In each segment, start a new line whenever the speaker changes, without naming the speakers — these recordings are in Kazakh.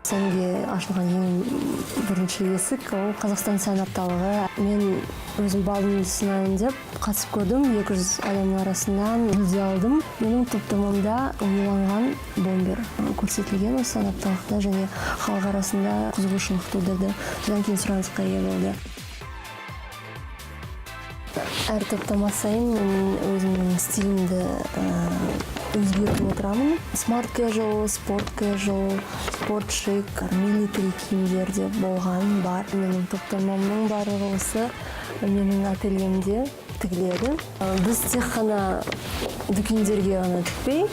сәнге ашылған ең бірінші есік ол Қазақстан сән апталығы. Мен өзім балдың сынайын деп қатысып көрдім. 200 адамның арасынан жүлде алдым. Менің топтамамда оңыланған бомбер көрсетілген осы сән апталықта және халық арасында қызығушылық тудырды. Содан кейін сұранысқа ие болды. Әр топтама сайын мен өзімнің стилімді өзгертіп отырамын. Smart casual, sport casual, sport chic, military киімдер де болған бар. Менің топтамамның барлығы осы менің ательемде тігіледі. Біз тек қана дүкендерге ғана тікпей,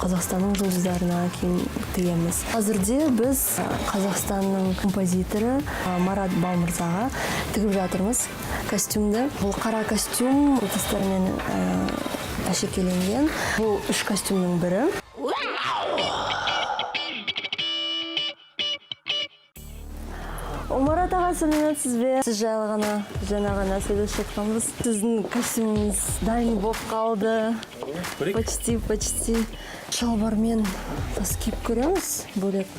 Қазақстанның жұлдыздарына киім тігеміз. Қазірде біз Қазақстанның композиторы Марат Балмырзаға тігіп жатырмыз костюмды. Бұл қара костюм ұтыстармен әшекеленген. Бұл 3 костюмның бірі. Марат аға, сәлеметсіз бе? Сіз жайлы жаңа ғана сөйлесіп жатқанбыз. Сіздің костюміңіз дайын болып қалды. Почти. Шалбармен тас киіп көреміз бөлек.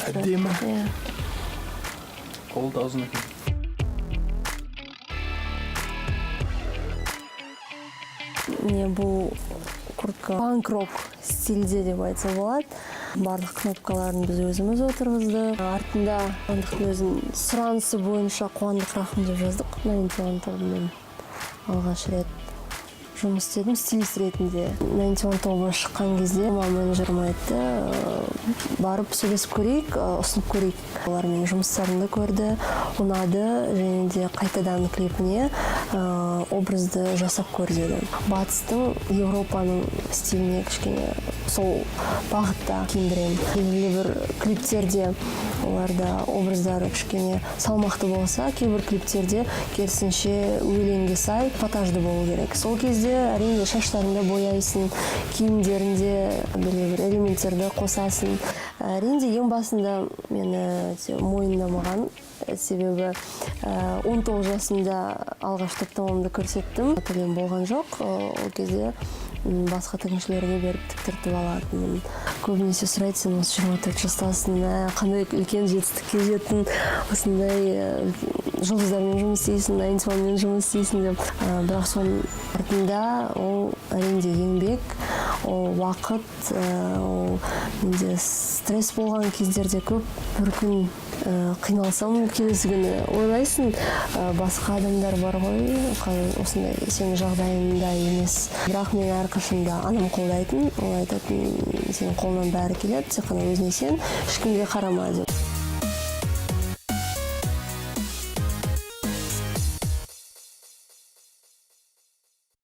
Әдемі. Қолы да ұзын екен.
Бұл куртка панк-рок стильде деп айтса болады. Барлық кнопкаларын біз өзіміз отырғызды. Артында қуандықтың өзін сұранысы бойынша Қуандық Рахым деп жаздық. 91 алғаш рет жұмыс істедім стилист ретінде. 91 шыққан кезде менеджерім айтты, барып сөйлесіп көрейік, ұсынып көрейік. Олар менің жұмыстарымды көрді, ұнады және де қайтадан клипіне образды жасап көр деді. Батыстың, Европаның стиліне кішкене сол бағытта киіндіремін. Белгілі бір клиптерде оларда образдары кішкене салмақты болса, кейбір клиптерде керісінше өлеңге сай потажды болу керек. Сол кезде әрине шаштарында бояйсын, киімдерінде белгілі бір элементтерді қосасын. Әрине ең басында мені мойындамаған, себебі 19 жасымда алғаш топтамамды көрсеттім. Ательем болған жоқ, ол кезде басқа тігіншілерге беріп тіктіртіп алатынмын. Көбінесе сұрайды, сен осы 24 жастасың, қандай үлкен жетістікке жеттің, осындай жұлдыздармен жұмыс істейсің, 91-мен жұмыс істейсің деп. Бірақ соның артында ол әрине еңбек, ол уақыт, ол менде стресс болған кездерде көп. Бір күн қиналсам, келесі күні ойлайсың, басқа адамдар бар ғой, осындай сенің жағдайында емес. Бірақ мен әрқашанда анам қолдайтын, ол айтатын, сенің қолынан бәрі келеді, тек қана өзіне сен, ешкімге қарама деп.